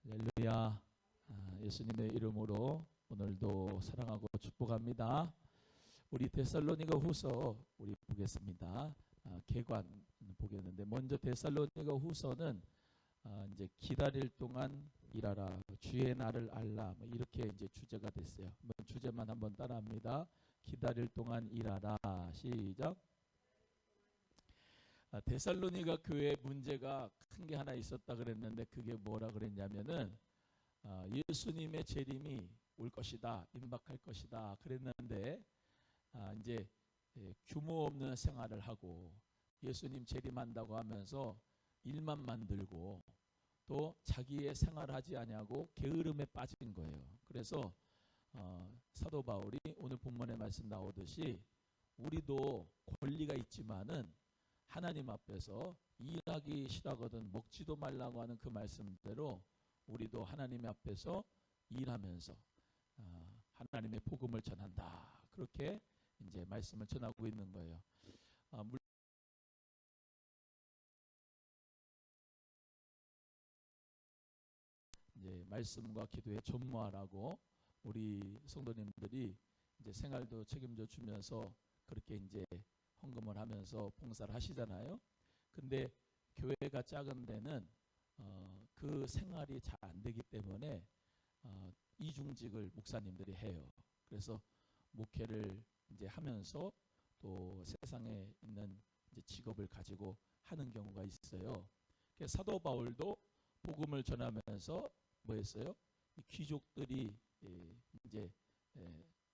할렐루야. 예수님의 이름으로 오늘도 사랑하고 축복합니다. 우리 데살로니가 후서 우리 보겠습니다. 개관 보겠는데 먼저 데살로니가 후서는 이제 기다릴 동안 일하라, 주의 날을 알라, 뭐 이렇게 이제 주제가 됐어요. 주제만 한번 따라합니다. 기다릴 동안 일하라. 시작. 데살로니가 교회 문제가 큰 게 하나 있었다 그랬는데 그게 뭐라 그랬냐면은 예수님의 재림이 올 것이다, 임박할 것이다 그랬는데 이제 규모 없는 생활을 하고 예수님 재림한다고 하면서 일만 만들고 또 자기의 생활하지 아니하고 게으름에 빠진 거예요. 그래서 사도 바울이 오늘 본문에 말씀 나오듯이 우리도 권리가 있지만은 하나님 앞에서 일하기 싫어하거든 먹지도 말라고 하는 그 말씀대로 우리도 하나님 앞에서 일하면서 하나님의 복음을 전한다. 그렇게 이제 말씀을 전하고 있는 거예요. 이제 말씀과 기도에 전무하라고 우리 성도님들이 이제 생활도 책임져 주면서 그렇게 이제 헌금을 하면서 봉사를 하시잖아요. 근데 교회가 작은 데는 그 생활이 잘 안 되기 때문에 이중직을 목사님들이 해요. 그래서 목회를 이제 하면서 또 세상에 있는 이제 직업을 가지고 하는 경우가 있어요. 사도 바울도 복음을 전하면서 뭐 했어요? 이 귀족들이 이제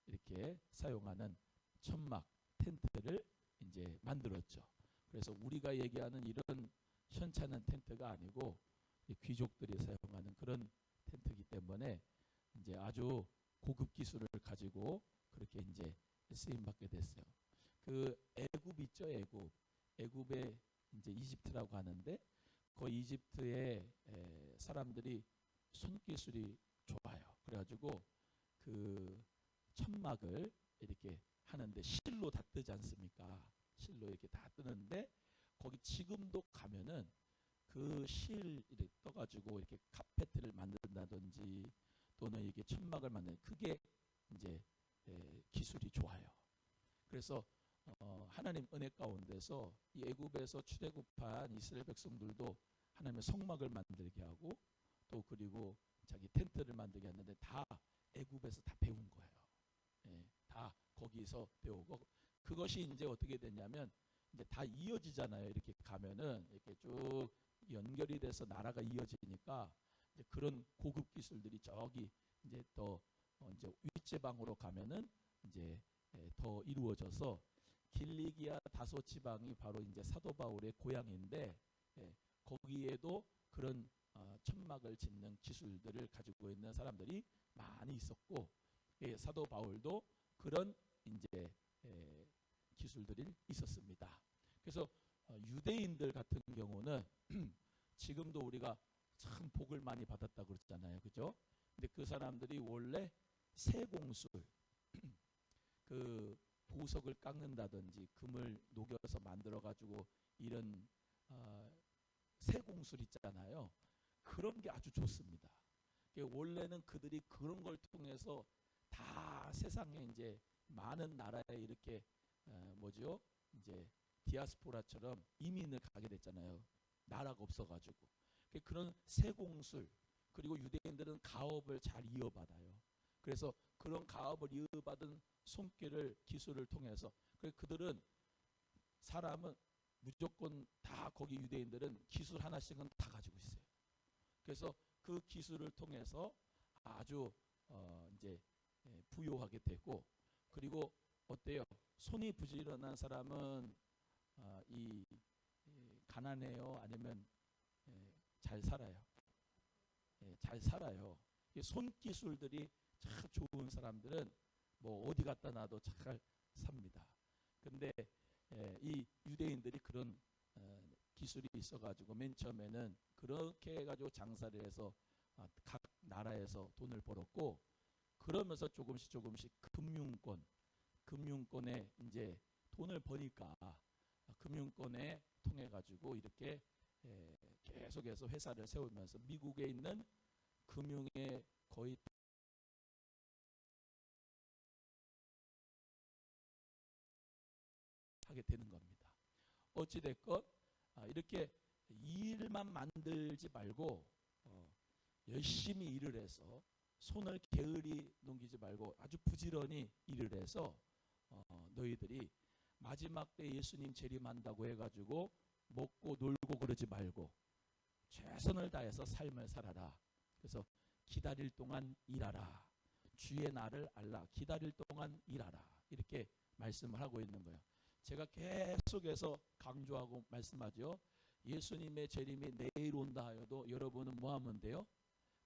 이렇게 사용하는 천막 텐트를 이제 만들었죠. 그래서 우리가 얘기하는 이런 현찮은 텐트가 아니고 귀족들이 사용하는 그런 텐트이기 때문에 이제 아주 고급 기술을 가지고 그렇게 이제 쓰임 받게 됐어요. 그 애굽 있죠, 애굽. 애굽에 이제 이집트라고 하는데 그 이집트의 사람들이 손기술이 좋아요. 그래가지고 그 천막을 이렇게 하는데 실로 다 뜨지 않습니까? 실로 이렇게 다 뜨는데 거기 지금도 가면은 그 실 이렇게 떠가지고 이렇게 카페트를 만든다든지 또는 이게 천막을 만드는 그게 이제 기술이 좋아요. 그래서 하나님 은혜 가운데서 이 애굽에서 출애굽한 이스라엘 백성들도 하나님의 성막을 만들게 하고 또 그리고 자기 텐트를 만들게 하는데 다 애굽에서 다 배운 거예요. 다 거기서 배우고 그것이 이제 어떻게 됐냐면 이제 다 이어지잖아요. 이렇게 가면은 이렇게 쭉 연결이 돼서 나라가 이어지니까 이제 그런 고급 기술들이 저기 이제 더 이제 윗지방으로 가면은 이제 더 이루어져서 길리기아 다소 지방이 바로 이제 사도 바울의 고향인데 거기에도 그런 천막을 짓는 기술들을 가지고 있는 사람들이 많이 있었고 사도 바울도 그런 이제 기술들이 있었습니다. 그래서 유대인들 같은 경우는 지금도 우리가 참 복을 많이 받았다고 그랬잖아요. 그죠? 근데 그 사람들이 원래 세공술 그 보석을 깎는다든지 금을 녹여서 만들어 가지고 이런 세공술 있잖아요. 그런 게 아주 좋습니다. 원래는 그들이 그런 걸 통해서 다 세상에 이제 많은 나라에 이렇게 뭐죠? 이제 디아스포라처럼 이민을 가게 됐잖아요. 나라가 없어가지고 그런 세공술 그리고 유대인들은 가업을 잘 이어받아요. 그래서 그런 가업을 이어받은 손길을 기술을 통해서 그들은 사람은 무조건 다 거기 유대인들은 기술 하나씩은 다 가지고 있어요. 그래서 그 기술을 통해서 아주 이제 부유하게 되고 그리고 어때요? 손이 부지런한 사람은 이 가난해요? 아니면 잘 살아요? 잘 살아요. 손기술들이 참 좋은 사람들은 뭐 어디 갖다 놔도 잘 삽니다. 근데 이 유대인들이 그런 기술이 있어가지고 맨 처음에는 그렇게 해가지고 장사를 해서 각 나라에서 돈을 벌었고 그러면서 조금씩 금융권에 이제 돈을 버니까 금융권에 통해 가지고 이렇게 계속해서 회사를 세우면서 미국에 있는 금융에 거의 하게 되는 겁니다. 어찌됐건 이렇게 일만 만들지 말고 열심히 일을 해서 손을 게으리 넘기지 말고 아주 부지런히 일을 해서 너희들이 마지막 때 예수님 재림한다고 해가지고 먹고 놀고 그러지 말고 최선을 다해서 삶을 살아라. 그래서 기다릴 동안 일하라. 주의 날을 알라. 기다릴 동안 일하라. 이렇게 말씀을 하고 있는 거예요. 제가 계속해서 강조하고 말씀하죠. 예수님의 재림이 내일 온다 하여도 여러분은 뭐 하면 돼요?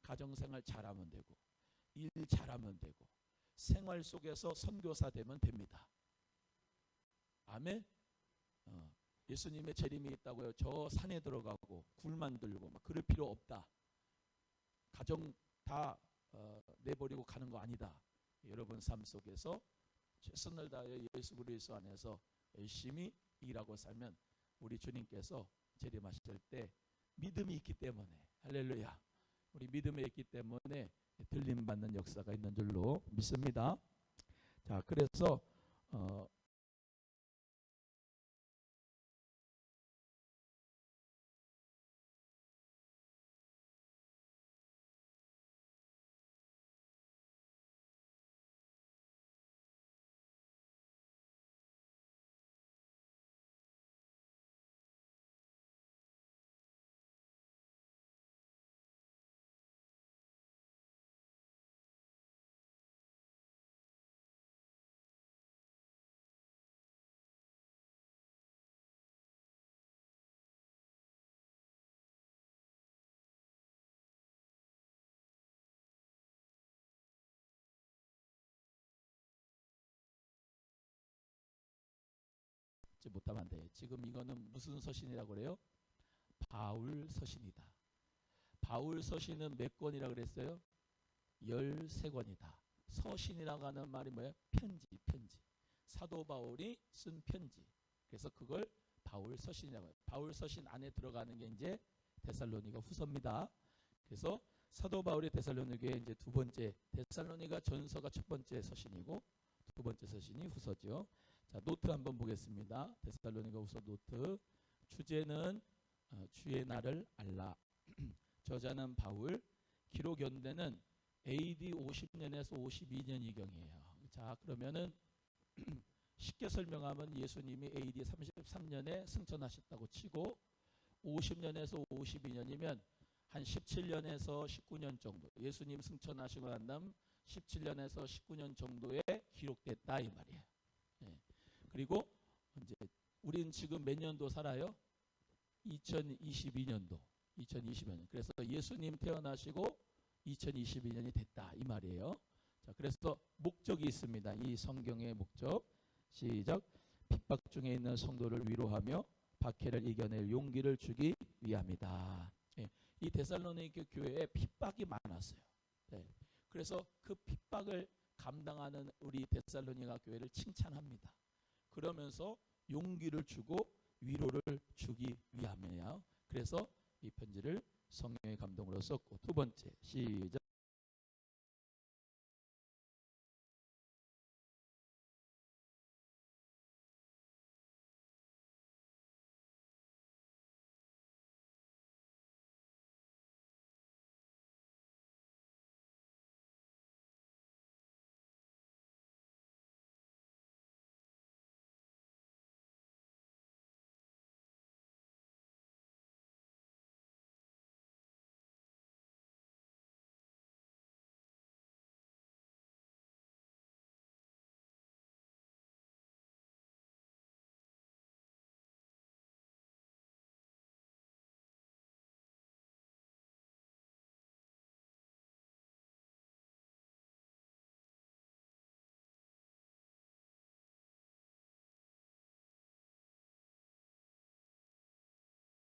가정생활 잘하면 되고 일 잘하면 되고 생활 속에서 선교사 되면 됩니다. 아멘. 예수님의 재림이 있다고요. 저 산에 들어가고 굴만 들고 막 그럴 필요 없다. 가정 다 내버리고 가는 거 아니다. 여러분 삶 속에서 최선을 다하여 예수 그리스도 안에서 열심히 일하고 살면 우리 주님께서 재림하실 때 믿음이 있기 때문에 할렐루야. 우리 믿음에 있기 때문에 들림 받는 역사가 있는 줄로 믿습니다. 자, 그래서 못하면 안 돼. 지금 이거는 무슨 서신이라고 그래요? 바울 서신이다. 바울 서신은 몇 권이라 그랬어요? 13권이다. 서신이라고 하는 말이 뭐예요? 편지. 사도 바울이 쓴 편지. 그래서 그걸 바울 서신이라고 해요. 바울 서신 안에 들어가는 게 이제 데살로니가 후서입니다. 그래서 사도 바울의 데살로니가의 이제 두 번째, 데살로니가 전서가 첫 번째 서신이고 두 번째 서신이 후서죠. 자, 노트 한번 보겠습니다. 데살로니가 후서 노트. 주제는 주의 날을 알라. 저자는 바울. 기록 연대는 AD 50년에서 52년이경이에요. 자, 그러면은 쉽게 설명하면 예수님이 AD 33년에 승천하셨다고 치고 50년에서 52년이면 한 17년에서 19년 정도, 예수님 승천하시고 난 다음 17년에서 19년 정도에 기록됐다 이 말이에요. 네. 그리고 이제 우리는 지금 몇 년도 살아요? 2022년도. 그래서 예수님 태어나시고 2022년이 됐다 이 말이에요. 자, 그래서 목적이 있습니다. 이 성경의 목적. 시작. 핍박 중에 있는 성도를 위로하며 박해를 이겨낼 용기를 주기 위함이다. 예, 이 데살로니가 교회에 핍박이 많았어요. 네. 그래서 그 핍박을 감당하는 우리 데살로니가 교회를 칭찬합니다. 그러면서 용기를 주고 위로를 주기 위함이에요. 그래서 이 편지를 성령의 감동으로 썼고, 두 번째 시작.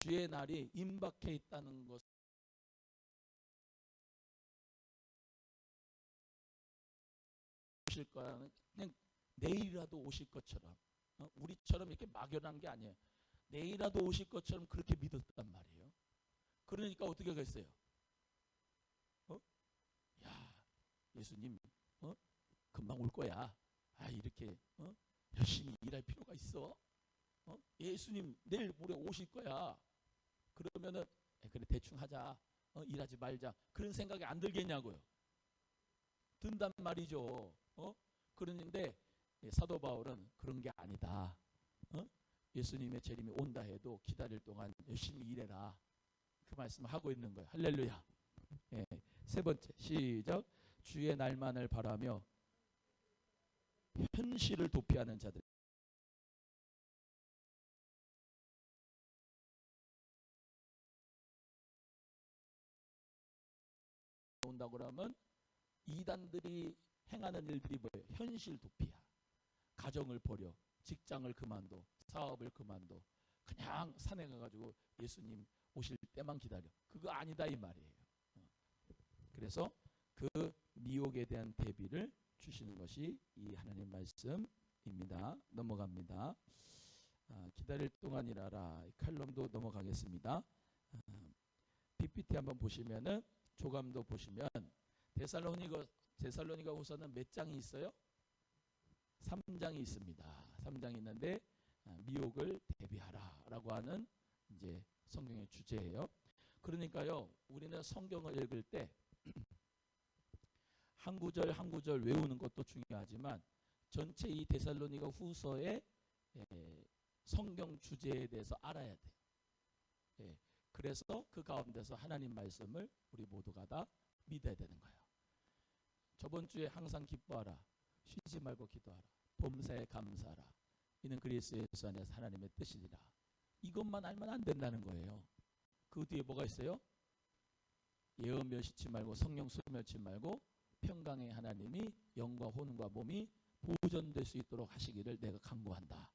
주의 날이 임박해 있다는 것. 오실 거라는, 그냥 내일이라도 오실 것처럼, 우리처럼 이렇게 막연한 게 아니에요. 내일이라도 오실 것처럼 그렇게 믿었단 말이에요. 그러니까 어떻게 했어요? 예수님 금방 올 거야. 이렇게 열심히 일할 필요가 있어? 예수님 내일 모레 오실 거야. 그러면은 그래 대충 하자. 일하지 말자. 그런 생각이 안 들겠냐고요. 든단 말이죠. 그런데 사도 바울은 그런 게 아니다. 예수님의 재림이 온다 해도 기다릴 동안 열심히 일해라. 그 말씀을 하고 있는 거예요. 할렐루야. 세 번째 시작. 주의 날만을 바라며 현실을 도피하는 자들. 온다고 그러면 이단들이 행하는 일들이 뭐예요? 현실 도피야. 가정을 버려, 직장을 그만둬, 사업을 그만둬, 그냥 산에 가가지고 예수님 오실 때만 기다려. 그거 아니다 이 말이에요. 그래서 그 미혹에 대한 대비를 주시는 것이 이 하나님 말씀입니다. 넘어갑니다. 기다릴 동안 일하라. 칼럼도 넘어가겠습니다. PPT 한번 보시면은 조감도 보시면 데살로니가 후서는 몇 장이 있어요? 3장이 있습니다. 3장이 있는데 미혹을 대비하라라고 하는 이제 성경의 주제예요. 그러니까요, 우리는 성경을 읽을 때 한 구절 한 구절 외우는 것도 중요하지만 전체 이 데살로니가 후서의 성경 주제에 대해서 알아야 돼요. 그래서 그 가운데서 하나님 말씀을 우리 모두가 다 믿어야 되는 거예요. 저번 주에 항상 기뻐하라, 쉬지 말고 기도하라, 범사에 감사하라. 이는 그리스도 예수 안에서 하나님의 뜻이니라. 이것만 알면 안 된다는 거예요. 그 뒤에 뭐가 있어요? 예언 멸시치 말고 성령 소멸치 말고 평강의 하나님이 영과 혼과 몸이 보존될 수 있도록 하시기를 내가 간구한다.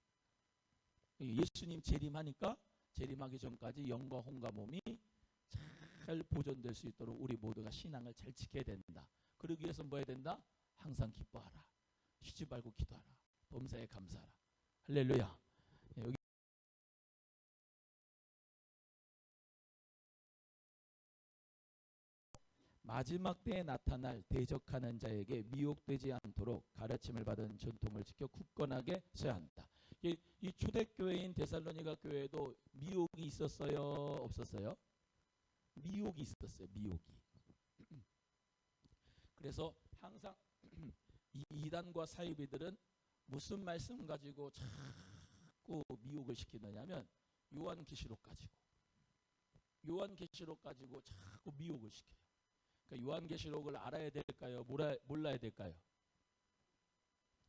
예수님 재림하니까 재림하기 전까지 영과 혼과 몸이 잘 보존될 수 있도록 우리 모두가 신앙을 잘 지켜야 된다. 그러기 위해서 뭐 해야 된다? 항상 기뻐하라, 쉬지 말고 기도하라, 범사에 감사하라. 할렐루야. 여기 마지막 때에 나타날 대적하는 자에게 미혹되지 않도록 가르침을 받은 전통을 지켜 굳건하게 서야 한다. 이 초대교회인 데살로니가 교회에도 미혹이 있었어요? 없었어요? 미혹이 있었어요. 미혹이. 그래서 항상 이 이단과 사이비들은 무슨 말씀 가지고 자꾸 미혹을 시키느냐면 요한계시록 가지고 자꾸 미혹을 시켜요. 그러니까 요한계시록을 알아야 될까요? 몰라야 될까요?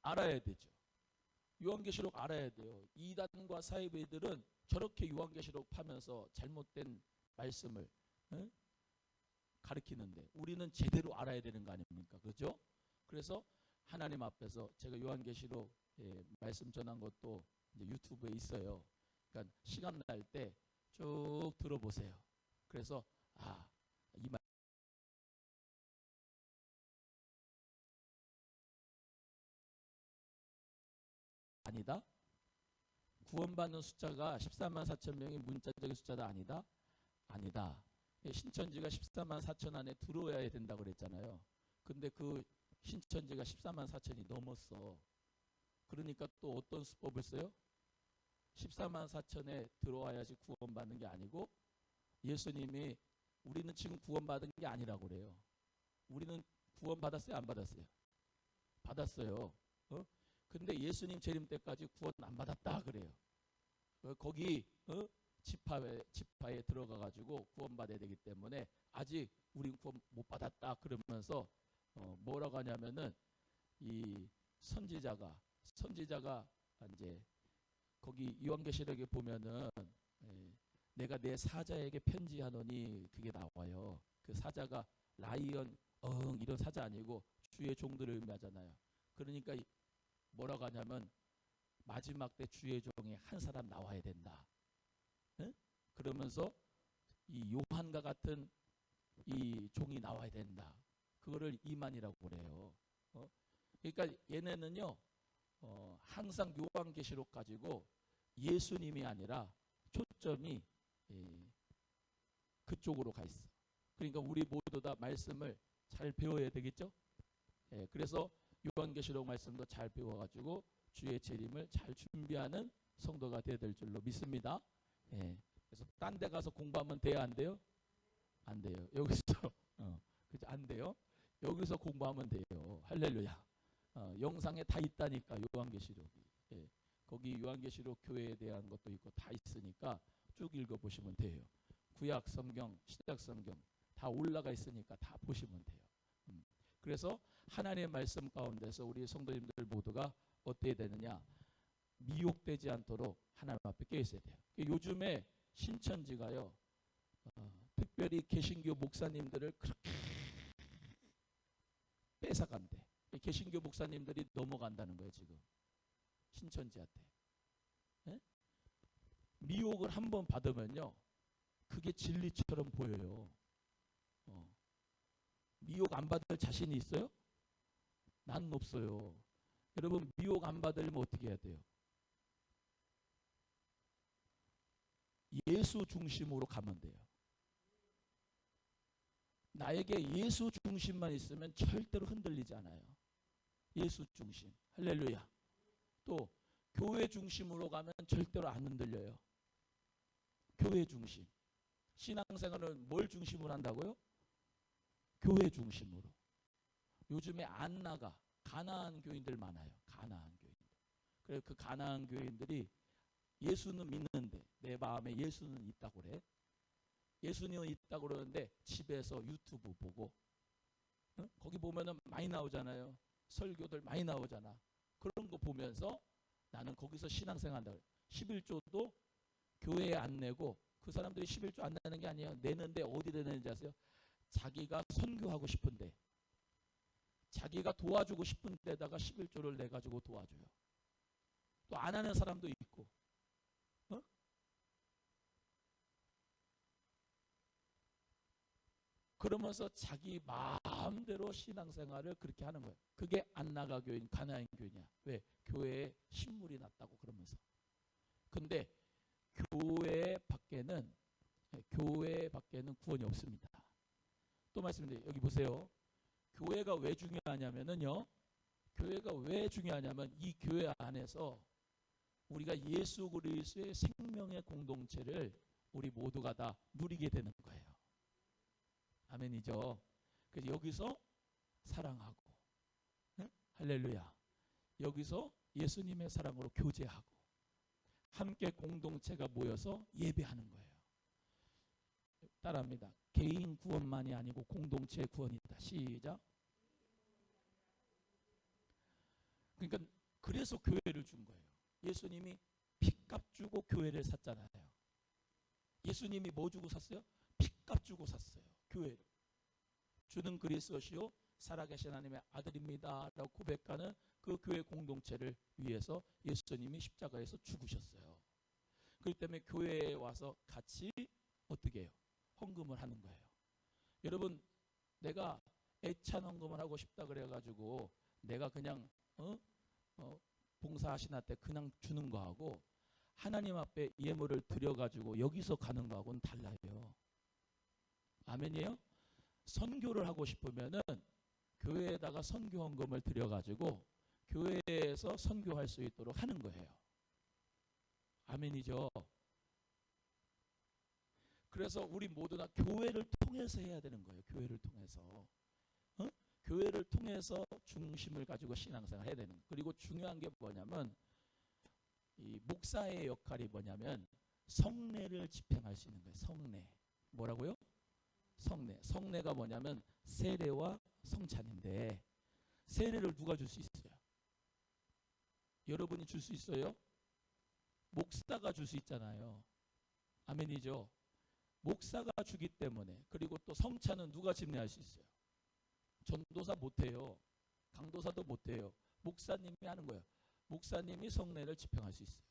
알아야 되죠. 요한계시록 알아야 돼요. 이단과 사이비들은 저렇게 요한계시록 파면서 잘못된 말씀을 가르치는데 우리는 제대로 알아야 되는 거 아닙니까? 그렇죠? 그래서 하나님 앞에서 제가 요한계시록 말씀 전한 것도 이제 유튜브에 있어요. 그러니까 시간 날 때 쭉 들어보세요. 그래서 이 말 아니다. 구원받는 숫자가 14만 4천 명이 문자적인 숫자다 아니다. 아니다. 신천지가 14만 4천 안에 들어와야 된다고 그랬잖아요. 근데 그 신천지가 14만 4천이 넘었어. 그러니까 또 어떤 수법을 써요? 14만 4천에 들어와야지 구원받는 게 아니고 예수님이 우리는 지금 구원받은 게 아니라고 그래요. 우리는 구원받았어요? 안 받았어요? 받았어요. 근데 예수님 재림 때까지 구원 안 받았다 그래요. 거기 지파에 들어가가지고 구원받아야 되기 때문에 아직 우린 구원 못 받았다 그러면서 뭐라고 하냐면은 이 선지자가 이제 거기 요한계시록에 보면은 내가 내 사자에게 편지하노니 그게 나와요. 그 사자가 라이언, 이런 사자 아니고 주의 종들을 의미하잖아요. 그러니까 뭐라고 하냐면 마지막 때 주의 종이 한 사람 나와야 된다. 그러면서 이 요한과 같은 이 종이 나와야 된다. 그거를 이만이라고 그래요. 그러니까 얘네는요 항상 요한계시록 가지고 예수님이 아니라 초점이 그쪽으로 가 있어. 그러니까 우리 모두 다 말씀을 잘 배워야 되겠죠? 예, 그래서 요한계시록 말씀도 잘 배워가지고 주의 재림을 잘 준비하는 성도가 되어야 될 줄로 믿습니다. 예, 그래서 딴 데 가서 공부하면 돼요, 안 돼요? 안 돼요. 여기서 그죠? 안 돼요. 여기서 공부하면 돼요. 할렐루야. 영상에 다 있다니까 요한계시록이. 예, 거기 요한계시록 교회에 대한 것도 있고 다 있으니까 쭉 읽어보시면 돼요. 구약 성경, 신약 성경 다 올라가 있으니까 다 보시면 돼요. 그래서 하나님의 말씀 가운데서 우리 성도님들 모두가 어때야 되느냐? 미혹되지 않도록 하나님 앞에 깨 있어야 돼요. 요즘에 신천지가요, 특별히 개신교 목사님들을 그렇게 뺏어간대. 개신교 목사님들이 넘어간다는 거예요, 지금. 신천지한테. 예? 미혹을 한번 받으면요, 그게 진리처럼 보여요. 미혹 안 받을 자신이 있어요? 난 없어요. 여러분, 미혹 안 받으려면 어떻게 해야 돼요? 예수 중심으로 가면 돼요. 나에게 예수 중심만 있으면 절대로 흔들리지 않아요. 예수 중심. 할렐루야. 또 교회 중심으로 가면 절대로 안 흔들려요. 교회 중심. 신앙생활은 뭘 중심으로 한다고요? 교회 중심으로. 요즘에 안 나가. 가나안 교인들 많아요. 가나안 교인들. 그래서 그 가나안 교인들이 예수는 믿는데 내 마음에 예수는 있다고 그래. 예수님은 있다고 그러는데 집에서 유튜브 보고, 거기 보면은 많이 나오잖아요. 설교들 많이 나오잖아. 그런 거 보면서 나는 거기서 신앙생활 한다. 11조도 교회에 안 내고, 그 사람들이 11조 안 내는 게 아니에요. 내는데 어디 내는지 아세요? 자기가 선교하고 싶은데, 자기가 도와주고 싶은 데다가 11조를 내가지고 도와줘요. 또 안 하는 사람도 있고. 그러면서 자기 마음대로 신앙생활을 그렇게 하는 거예요. 그게 안나가 교인, 가나안 교인이야. 왜? 교회에 신물이 났다고 그러면서. 근데 교회 밖에는 구원이 없습니다. 또 말씀드려요. 여기 보세요. 교회가 왜 중요하냐면은요. 교회가 왜 중요하냐면 이 교회 안에서 우리가 예수 그리스도의 생명의 공동체를 우리 모두가 다 누리게 되는 거예요. 아멘이죠. 그래서 여기서 사랑하고, 네? 할렐루야. 여기서 예수님의 사랑으로 교제하고 함께 공동체가 모여서 예배하는 거예요. 따라합니다. 개인 구원만이 아니고 공동체 구원이다. 시작. 그러니까 그래서 교회를 준 거예요. 예수님이 핏값 주고 교회를 샀잖아요. 예수님이 뭐 주고 샀어요? 핏값 주고 샀어요. 교회를. 주는 그리스도시요 살아계신 하나님의 아들입니다 라고 고백하는 그 교회 공동체를 위해서 예수님이 십자가에서 죽으셨어요. 그렇기 때문에 교회에 와서 같이 어떻게 해요? 헌금을 하는 거예요. 여러분, 내가 애찬 헌금을 하고 싶다 그래가지고 내가 그냥 봉사하시나 때 그냥 주는 거하고 하나님 앞에 예물을 드려가지고 여기서 가는 거하고는 달라요. 아멘이에요? 선교를 하고 싶으면은 교회에다가 선교 헌금을 드려가지고 교회에서 선교할 수 있도록 하는 거예요. 아멘이죠? 그래서 우리 모두 다 교회를 통해서 해야 되는 거예요. 교회를 통해서. 교회를 통해서 중심을 가지고 신앙생활을 해야 되는 거예요. 그리고 중요한 게 뭐냐면 이 목사의 역할이 뭐냐면 성례를 집행할 수 있는 거예요. 성례. 뭐라고요? 성례. 성례가 뭐냐면 세례와 성찬인데 세례를 누가 줄 수 있어요? 여러분이 줄 수 있어요? 목사가 줄 수 있잖아요. 아멘이죠? 목사가 주기 때문에. 그리고 또 성찬은 누가 집례할 수 있어요? 전도사 못해요. 강도사도 못해요. 목사님이 하는 거예요. 목사님이 성례를 집행할 수 있어요.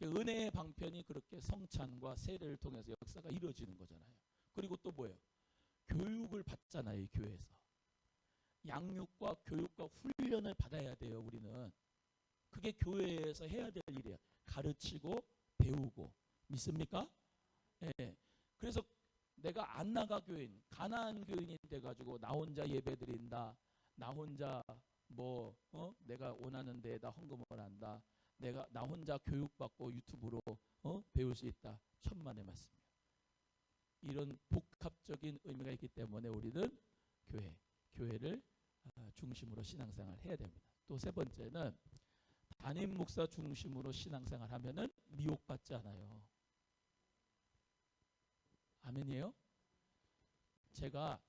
은혜의 방편이 그렇게 성찬과 세례를 통해서 역사가 이루어지는 거잖아요. 그리고 또 뭐예요? 교육을 받잖아요. 이 교회에서. 양육과 교육과 훈련을 받아야 돼요. 우리는. 그게 교회에서 해야 될 일이에요. 가르치고 배우고. 믿습니까? 예. 그래서 내가 안나가 교인, 가나안 교인이 돼가지고 나 혼자 예배 드린다, 나 혼자 내가 원하는 데에다 헌금을 한다. 나 혼자 교육받고 유튜브로 배울 수 있다. 천만의 말씀이에요. 이런 복합적인 의미가 있기 때문에 우리는 교회를 중심으로 신앙생활 해야 됩니다. 또 세 번째는 담임 목사 중심으로 신앙생활 하면은 미혹받지 않아요. 아멘이에요? 제가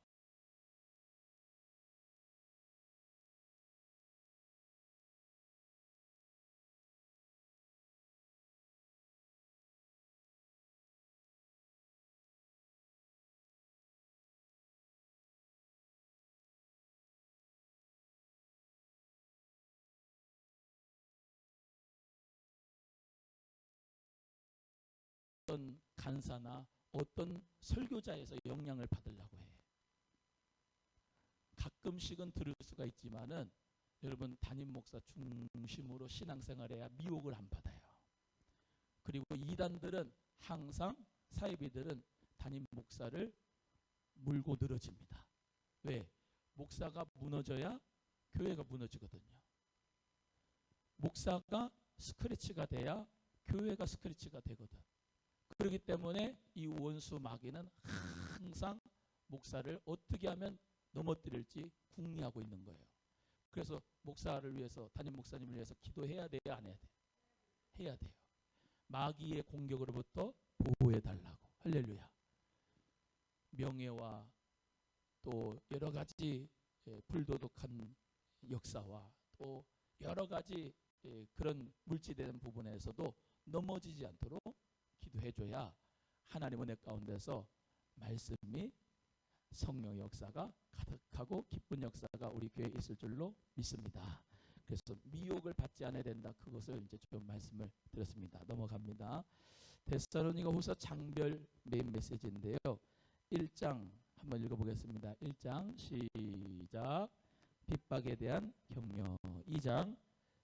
어떤 간사나 어떤 설교자에서 영향을 받으려고 해. 가끔씩은 들을 수가 있지만은 여러분 담임 목사 중심으로 신앙생활해야 미혹을 안 받아요. 그리고 이단들은 항상 사이비들은 담임 목사를 물고 늘어집니다. 왜? 목사가 무너져야 교회가 무너지거든요. 목사가 스크래치가 돼야 교회가 스크래치가 되거든. 그렇기 때문에 이 원수 마귀는 항상 목사를 어떻게 하면 넘어뜨릴지 궁리하고 있는 거예요. 그래서 목사를 위해서, 담임 목사님을 위해서 기도해야 돼요, 안 해야 돼요? 해야 돼요. 마귀의 공격으로부터 보호해달라고. 할렐루야. 명예와 또 여러 가지 불도덕한 역사와 또 여러 가지 그런 물질되는 부분에서도 넘어지지 않도록 기도해줘야 하나님 은혜 가운데서 말씀이 성령의 역사가 가득하고 기쁜 역사가 우리 교회에 있을 줄로 믿습니다. 그래서 미혹을 받지 않아야 된다. 그것을 이제 좀 말씀을 드렸습니다. 넘어갑니다. 데살로니가후서 장별 메인 메시지인데요. 1장 한번 읽어보겠습니다. 1장 시작. 핍박에 대한 격려. 2장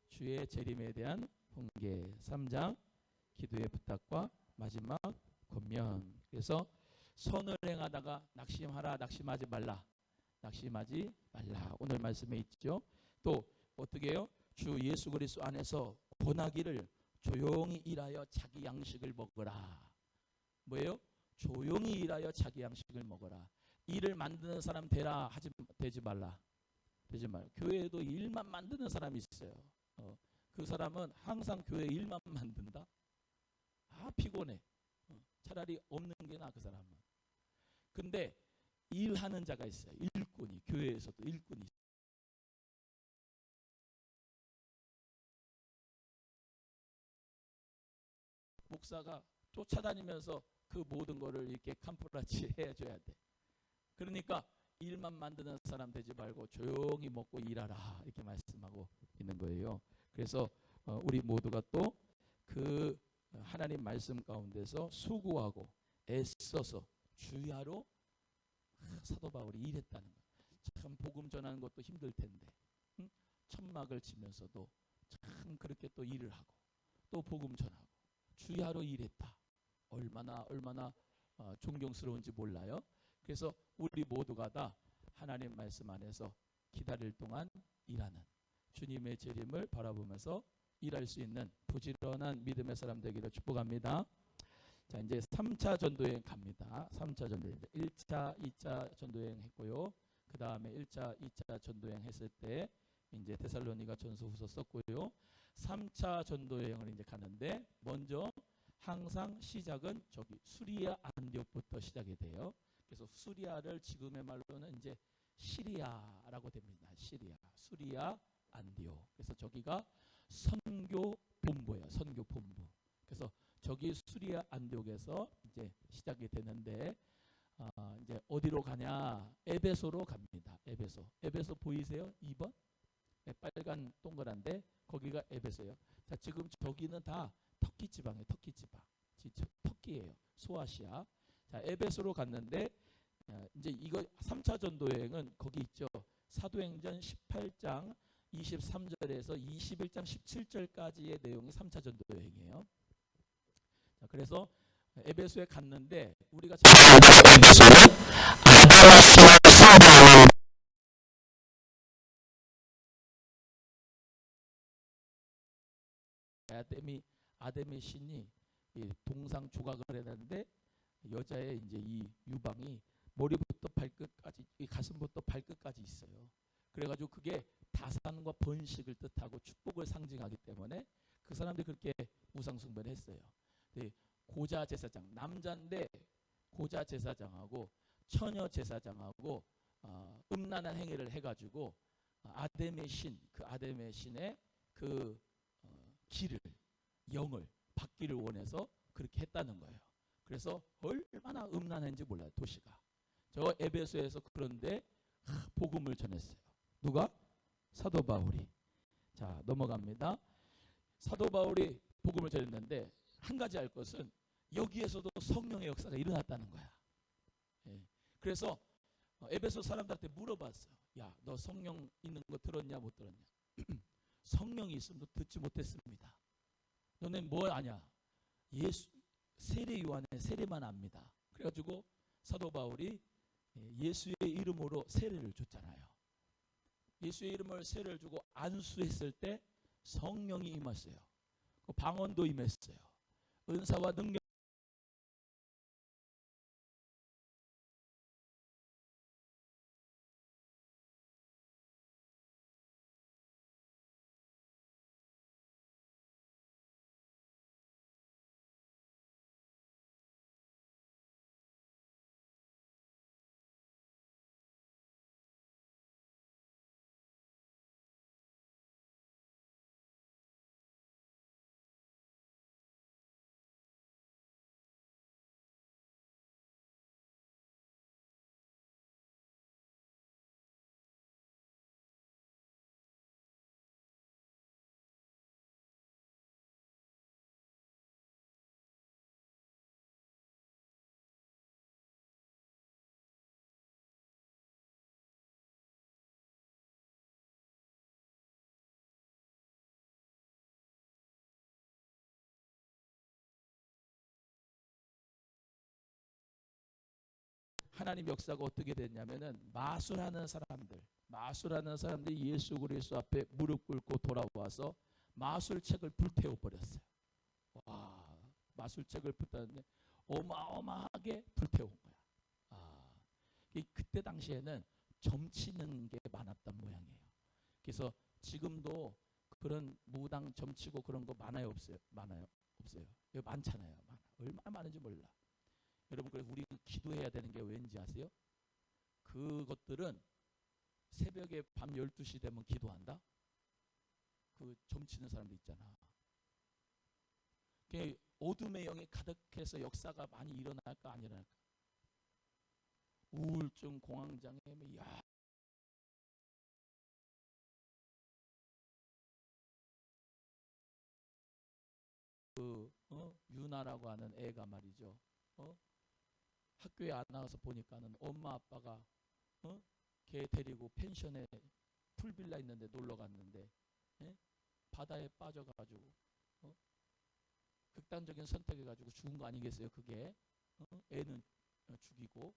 주의 재림에 대한 훈계. 3장 기도의 부탁과 마지막 권면. 그래서 선을 행하다가 낙심하지 말라. 오늘 말씀에 있죠. 또 어떻게 해요? 주 예수 그리스도 안에서 권하기를 조용히 일하여 자기 양식을 먹어라. 뭐예요? 조용히 일하여 자기 양식을 먹어라. 일을 만드는 사람 되지 말라. 교회에도 일만 만드는 사람이 있어요. 그 사람은 항상 교회 일만 만든다. 피곤해. 차라리 없는 게 나아. 그 사람은. 근데 일하는 자가 있어요. 일꾼이. 교회에서도 일꾼이 있어요. 목사가 쫓아다니면서 그 모든 거를 이렇게 캄프라치 해줘야 돼. 그러니까 일만 만드는 사람 되지 말고 조용히 먹고 일하라. 이렇게 말씀하고 있는 거예요. 그래서 우리 모두가 또 그 하나님 말씀 가운데서 수고하고 애써서 주야로 사도 바울이 일했다는 거예요. 참 복음 전하는 것도 힘들 텐데 천막을 치면서도 참 그렇게 또 일을 하고 또 복음 전하고 주야로 일했다. 얼마나 존경스러운지 몰라요. 그래서 우리 모두가 다 하나님 말씀 안에서 기다릴 동안 일하는 주님의 재림을 바라보면서 일할 수 있는 부지런한 믿음의 사람 되기를 축복합니다. 자, 이제 3차 전도여행 갑니다. 3차 전도여행. 1차, 2차 전도여행 했고요. 그 다음에 1차, 2차 전도여행 했을 때 이제 데살로니가 전서후서 썼고요. 3차 전도여행을 이제 가는데 먼저 항상 시작은 저기 수리아 안디옥부터 시작이 돼요. 그래서 수리아를 지금의 말로는 이제 시리아라고 됩니다. 수리아 안디옥. 그래서 저기가 선교 본부예요. 선교 본부. 그래서 저기 수리아 안디옥에서 이제 시작이 되는데 이제 어디로 가냐? 에베소로 갑니다. 에베소 보이세요? 2번? 네, 빨간 동그란데 거기가 에베소예요. 자, 지금 저기는 다 터키 지방이에요. 터키예요. 소아시아. 자, 에베소로 갔는데 이제 이거 3차 전도 여행은 거기 있죠. 사도행전 18장 23절에서 21장 17절까지의 내용이 3차 전도 여행이에요. 자, 그래서 에베소에 갔는데 우리가 에베소는 아다마스와 사울을 아담의 신이 이 동상 조각을 해놨는데 여자의 이제 이 유방이 머리부터 발끝까지, 이 가슴부터 발끝까지 있어요. 그래가지고 그게 다산과 번식을 뜻하고 축복을 상징하기 때문에 그 사람들이 그렇게 우상 숭배를 했어요. 고자 제사장, 남자인데 고자 제사장하고 처녀 제사장하고 음란한 행위를 해가지고 아담의 신, 그 아담의 신의 그 길을, 영을 받기를 원해서 그렇게 했다는 거예요. 그래서 얼마나 음란한지 몰라요, 도시가. 저 에베소에서 그런데 복음을 전했어요. 누가? 사도 바울이. 자, 넘어갑니다. 사도 바울이 복음을 전했는데 한 가지 알 것은 여기에서도 성령의 역사가 일어났다는 거야. 예. 그래서 에베소 사람들한테 물어봤어요. 야, 너 성령 있는 거 들었냐 못 들었냐? 성령이 있음도 듣지 못했습니다. 너네 뭘 아냐? 예수 세례 요한의 세례만 압니다. 그래가지고 사도 바울이 예수의 이름으로 세례를 줬잖아요. 예수의 이름으로 세례를 주고 안수했을 때 성령이 임했어요. 방언도 임했어요. 은사와 능력. 하나님 역사가 어떻게 됐냐면은 마술하는 사람들이 예수 그리스도 앞에 무릎 꿇고 돌아와서 마술책을 불태워 버렸어요. 와, 마술책을 불태웠는데 어마어마하게 불태운 거야. 그때 당시에는 점치는 게 많았단 모양이에요. 그래서 지금도 그런 무당 점치고 그런 거 많아요, 없어요? 많아요, 없어요? 이거 많잖아요. 얼마나 많은지 몰라. 여러분, 그래서 우리 기도해야 되는 게 왠지 아세요? 그것들은 새벽에 밤 12시 되면 기도한다? 그 점치는 사람들 있잖아. 어둠의 영이 가득해서 역사가 많이 일어날까 안 일어날까? 우울증, 공황장애, 야, 유나라고 하는 애가 말이죠. 학교에 안 나와서 보니까는 엄마 아빠가 걔 데리고 펜션에 풀빌라 있는데 놀러 갔는데 바다에 빠져가지고 극단적인 선택해가지고 죽은 거 아니겠어요? 그게 애는 죽이고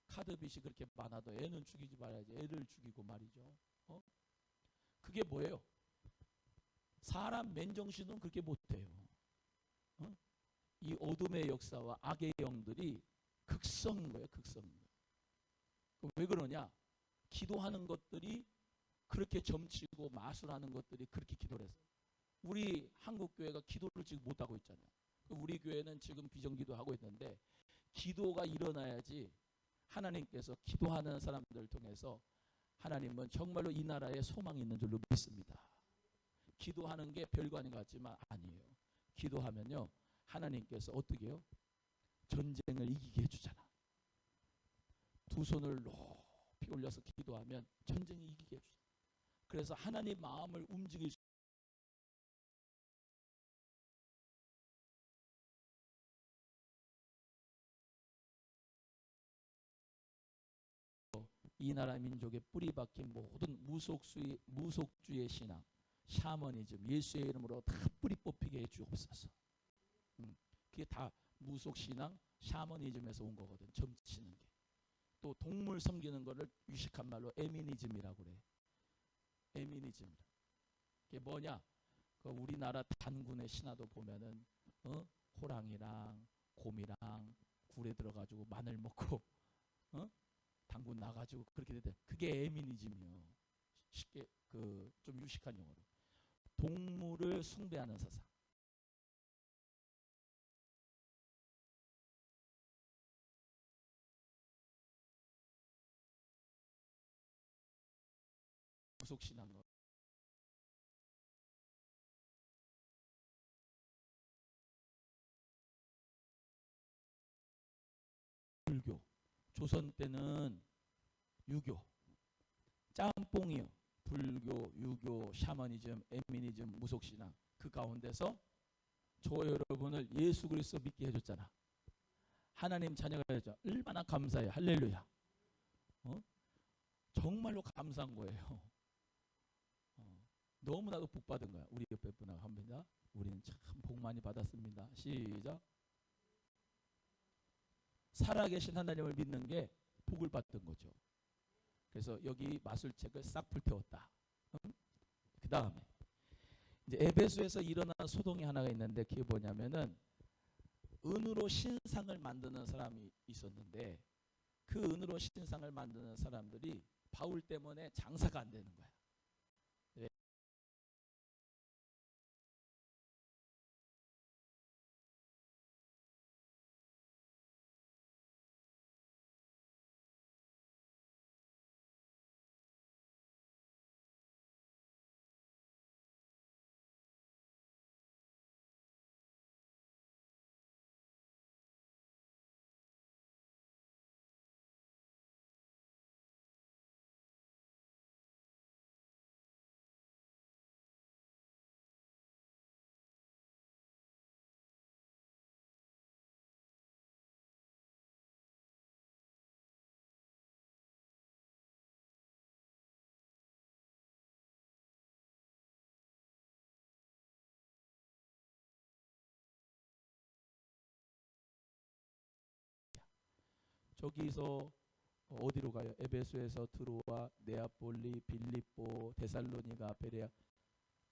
카드빚이 그렇게 많아도 애는 죽이지 말아야지. 애를 죽이고 말이죠. 그게 뭐예요? 사람 맨정신은 그렇게 못해요. 이 어둠의 역사와 악의 영들이 극성인 거예요. 극성인 거예요. 왜 그러냐? 기도하는 것들이 그렇게 점치고 마술하는 것들이 그렇게 기도를 했어요. 우리 한국 교회가 기도를 지금 못하고 있잖아요. 우리 교회는 지금 비정기도 하고 있는데 기도가 일어나야지 하나님께서 기도하는 사람들을 통해서 하나님은 정말로 이 나라에 소망이 있는 줄로 믿습니다. 기도하는 게 별거 아닌 것 같지만 아니에요. 기도하면요 하나님께서 어떻게 해요? 전쟁을 이기게 해주잖아. 두 손을 높이 올려서 기도하면 전쟁을 이기게 해주잖아. 그래서 하나님 마음을 움직일 수 이 나라 민족의 뿌리 박힌 모든 무속주의 신앙, 샤머니즘, 예수의 이름으로 다 뿌리 뽑히게 해주옵소서. 그게 다 무속신앙, 샤머니즘에서 온 거거든. 점치는 게. 또 동물 섬기는 거를 유식한 말로 에미니즘이라고 그래. 에미니즘. 그게 뭐냐? 그 우리나라 단군의 신화도 보면은 호랑이랑 곰이랑 굴에 들어가지고 마늘 먹고 어? 단군 나가지고 그렇게 되대. 그게 에미니즘이요. 쉽게 그 좀 유식한 용어로 동물을 숭배하는 사상. 구속신앙 불교. 조선 때는 유교, 짬뽕이요. 불교, 유교, 샤머니즘, 에미니즘, 무속신앙 그 가운데서 저 여러분을 예수 그리스도 믿게 해줬잖아. 하나님 자녀가 되죠. 얼마나 감사해요. 할렐루야. 어? 정말로 감사한 거예요. 너무나도 복 받은 거야. 우리 옆에 분하고 합니다. 우리는 참 복 많이 받았습니다. 시작. 살아계신 하나님을 믿는 게 복을 받던 거죠. 그래서 여기 마술책을 싹 불태웠다. 그 다음에 이제 에베소에서 일어난 소동이 하나가 있는데 그게 뭐냐면은 은으로 신상을 만드는 사람이 있었는데 그 은으로 신상을 만드는 사람들이 바울 때문에 장사가 안 되는 거야. 왜? 저기서 어디로 가요? 에베소에서 드로아, 네아폴리, 빌립보, 데살로니가, 베레아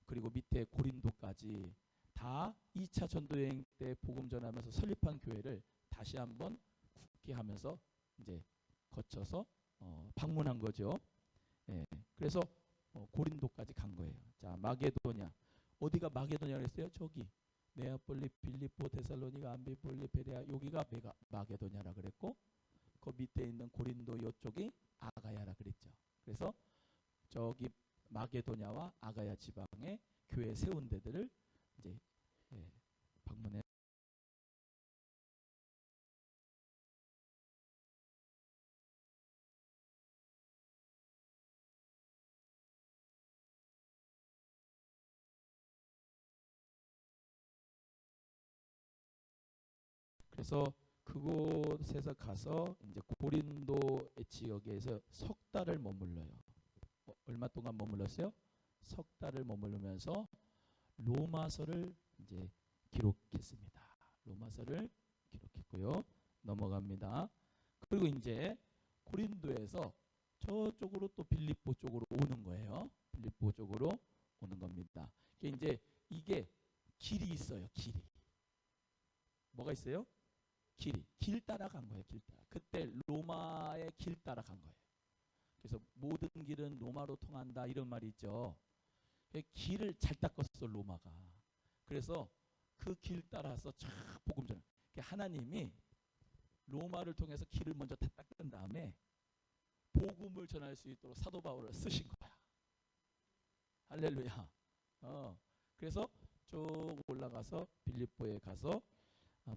그리고 밑에 고린도까지 다 2차 전도여행 때 복음 전하면서 설립한 교회를 다시 한번 국기하면서 이제 거쳐서 방문한 거죠. 예. 그래서 고린도까지 간 거예요. 자, 마게도냐. 어디가 마게도냐 그랬어요? 저기 네아폴리, 빌립보, 데살로니가, 암비폴리, 베레아 여기가 마게도냐라 그랬고 그 밑에 있는 고린도 이쪽이 아가야라 그랬죠. 그래서 저기 마게도냐와 아가야 지방에 교회 세운 데들을 이제 방문해. 그래서 그곳에서 가서 이제 고린도 지역에서 석 달을 머물러요. 얼마 동안 머물렀어요? 석 달을 머무르면서 로마서를 이제 기록했습니다. 로마서를 기록했고요. 넘어갑니다. 그리고 이제 고린도에서 저쪽으로 또 빌립보 쪽으로 오는 거예요. 빌립보 쪽으로 오는 겁니다. 이게 길이 있어요. 길이. 뭐가 있어요? 길이. 길 따라 간 거예요. 길 따라. 그때 로마의 길 따라 간 거예요. 그래서 모든 길은 로마로 통한다 이런 말이 있죠. 길을 잘 닦았어 로마가. 그래서 그 길 따라서 쫙 복음 전해. 하나님이 로마를 통해서 길을 먼저 다 닦은 다음에 복음을 전할 수 있도록 사도 바울을 쓰신 거야. 할렐루야. 그래서 쭉 올라가서 빌립보에 가서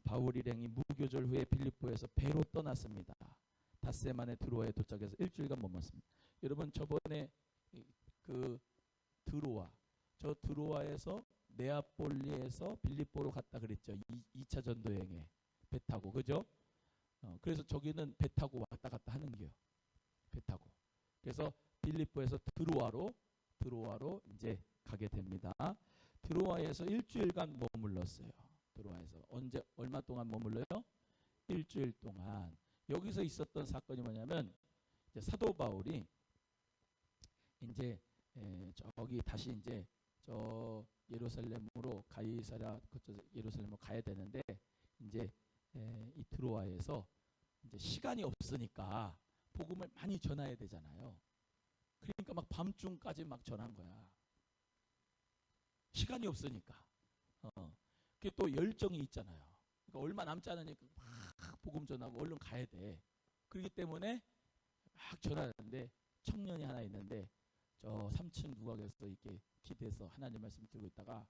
바울 일행이 무교절 후에 빌립보에서 배로 떠났습니다. 닷새 만에 드로아에 도착해서 일주일간 머물렀습니다. 여러분 저번에 그 드로아 저 드로아에서 네아폴리에서 빌립보로 갔다 그랬죠. 2차 전도 여행에 배 타고 그죠? 그래서 저기는 배 타고 왔다 갔다 하는 게요. 배 타고. 그래서 빌립보에서 드로아로 이제 가게 됩니다. 드로아에서 일주일간 머물렀어요. 드로아에서 얼마 동안 머물러요? 일주일 동안. 여기서 있었던 사건이 뭐냐면 이제 사도 바울이 이제 저기 다시 이제 저 예루살렘으로 가이사랴 거쳐서 예루살렘으로 가야 되는데 이제 이 드로아에서 이제 시간이 없으니까 복음을 많이 전해야 되잖아요. 그러니까 막 밤중까지 막 전한 거야. 시간이 없으니까. 그게 또 열정이 있잖아요. 그러니까 얼마 남지 않으니까 막 복음 전하고 얼른 가야 돼. 그렇기 때문에 막 전하는데 청년이 하나 있는데 저 3층 누각에서 이렇게 기대서 하나님 말씀 들고 있다가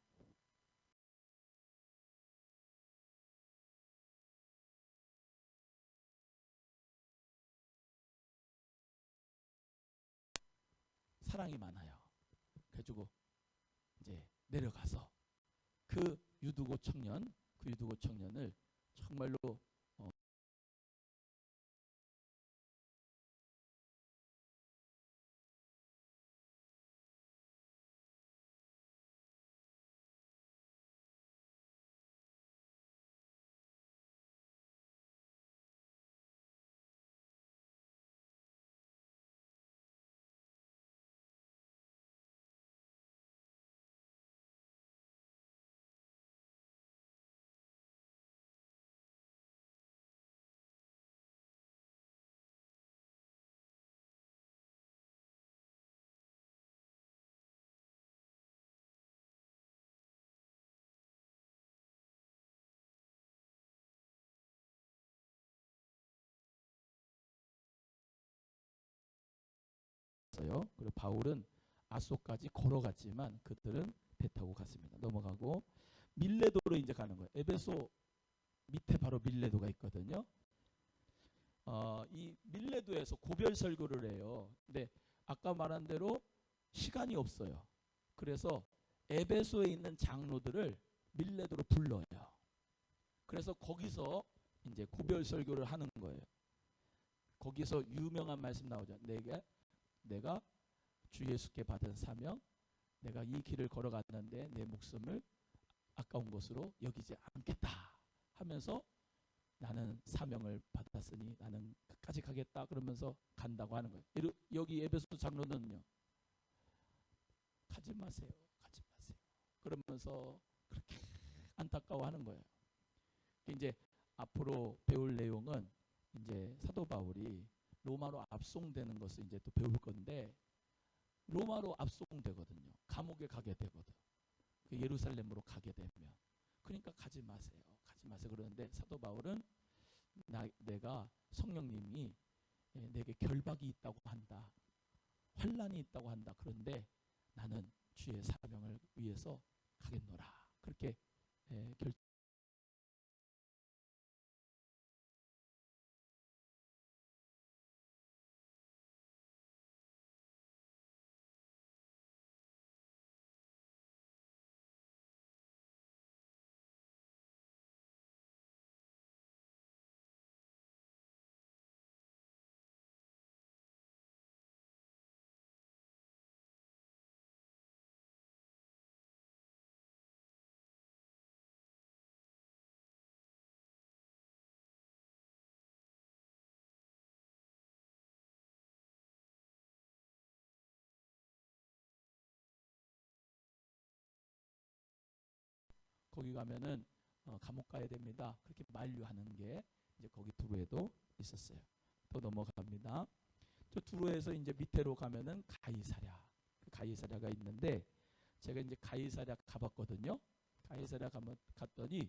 사랑이 많아요. 그래가지고 이제 내려가서 그 유두고 청년을 정말로 어요. 그리고 바울은 아소까지 걸어갔지만 그들은 배 타고 갔습니다. 넘어가고 밀레도로 이제 가는 거예요. 에베소 밑에 바로 밀레도가 있거든요. 이 밀레도에서 고별 설교를 해요. 근데 아까 말한 대로 시간이 없어요. 그래서 에베소에 있는 장로들을 밀레도로 불러요. 그래서 거기서 이제 고별 설교를 하는 거예요. 거기서 유명한 말씀 나오죠. 내가 주 예수께 받은 사명, 내가 이 길을 걸어갔는데 내 목숨을 아까운 것으로 여기지 않겠다 하면서 나는 사명을 받았으니 나는 끝까지 가겠다 그러면서 간다고 하는 거예요. 여기 에베소 장로는요, 가지 마세요, 가지 마세요. 그러면서 그렇게 안타까워하는 거예요. 이제 앞으로 배울 내용은 이제 사도 바울이 로마로 압송되는 것을 이제 또 배울 건데 로마로 압송되거든요. 감옥에 가게 되거든. 그 예루살렘으로 가게 되면 그러니까 가지 마세요, 가지 마세요 그러는데 사도 바울은 내가 성령님이 내게 결박이 있다고 한다, 환란이 있다고 한다. 그런데 나는 주의 사명을 위해서 가겠노라. 그렇게 결 거기 가면은 감옥 가야 됩니다. 그렇게 만류하는 게 이제 거기 두로에도 있었어요. 또 넘어갑니다. 저 두로에서 이제 밑으로 가면은 가이사랴, 그 가이사랴가 있는데 제가 이제 가이사랴 가봤거든요. 가이사랴 갔더니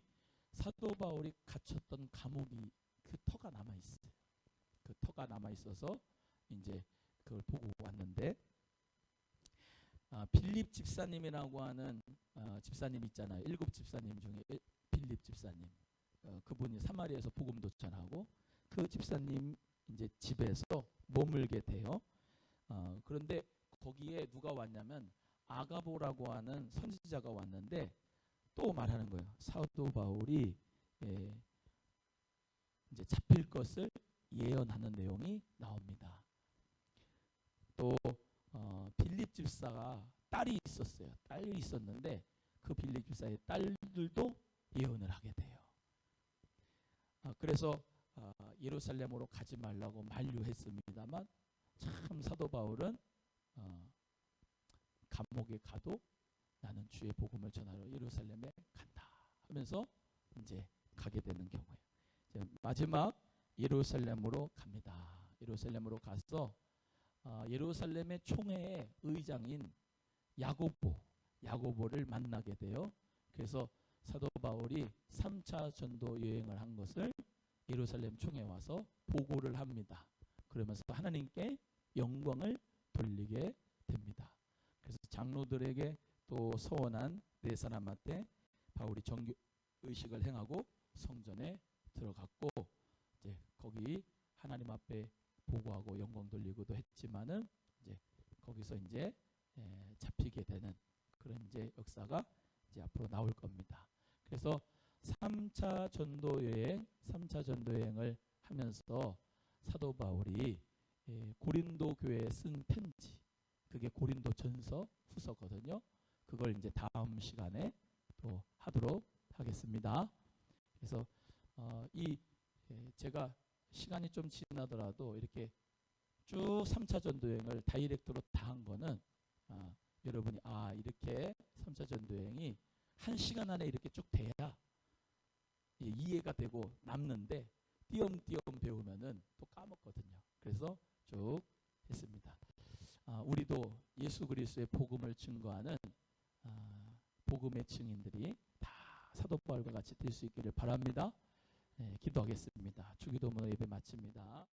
사도 바울이 갇혔던 감옥이 그 터가 남아 있어요. 그 터가 남아 있어서 이제 그걸 보고 왔는데 빌립 집사님이라고 하는 집사님 있잖아요. 7집사님 중에 빌립 집사님. 그분이 사마리아에서 복음도 전하고 그 집사님 이제 집에서 머물게 돼요. 그런데 거기에 누가 왔냐면 아가보라고 하는 선지자가 왔는데 또 말하는 거예요. 사도 바울이 이제 잡힐 것을 예언하는 내용이 나옵니다. 또 빌립 집사가 딸이 있었어요. 딸이 있었는데 그 빌립 집사의 딸들도 예언을 하게 돼요. 그래서 예루살렘으로 가지 말라고 만류했습니다만 참 사도 바울은 감옥에 가도 나는 주의 복음을 전하러 예루살렘에 간다 하면서 이제 가게 되는 경우예요. 이제 마지막 예루살렘으로 갑니다. 예루살렘으로 가서 예루살렘의 총회의 의장인 야고보를 만나게 돼요. 그래서 사도 바울이 3차 전도 여행을 한 것을 예루살렘 총회에 와서 보고를 합니다. 그러면서 하나님께 영광을 돌리게 됩니다. 그래서 장로들에게 또 서원한 네 사람한테 바울이 정규 의식을 행하고 성전에 들어갔고, 이제 거기 하나님 앞에 보고하고 영광 돌리고도 했지만은 이제 거기서 이제 잡히게 되는 그런 이제 역사가 이제 앞으로 나올 겁니다. 그래서 3차 전도 여행을 하면서 사도 바울이 고린도 교회에 쓴 편지, 그게 고린도 전서 후서거든요. 그걸 이제 다음 시간에 또 하도록 하겠습니다. 그래서 제가 시간이 좀 지나더라도 이렇게 쭉 3차 전도여행을 다이렉트로 다 한 거는 여러분이 이렇게 3차 전도여행이 1시간 안에 이렇게 쭉 돼야 이해가 되고 남는데 띄엄띄엄 배우면은 또 까먹거든요. 그래서 쭉 했습니다. 우리도 예수 그리스도의 복음을 증거하는 복음의 증인들이 다 사도 바울과 같이 될 수 있기를 바랍니다. 기도하겠습니다. 주기도문으로 예배 마칩니다.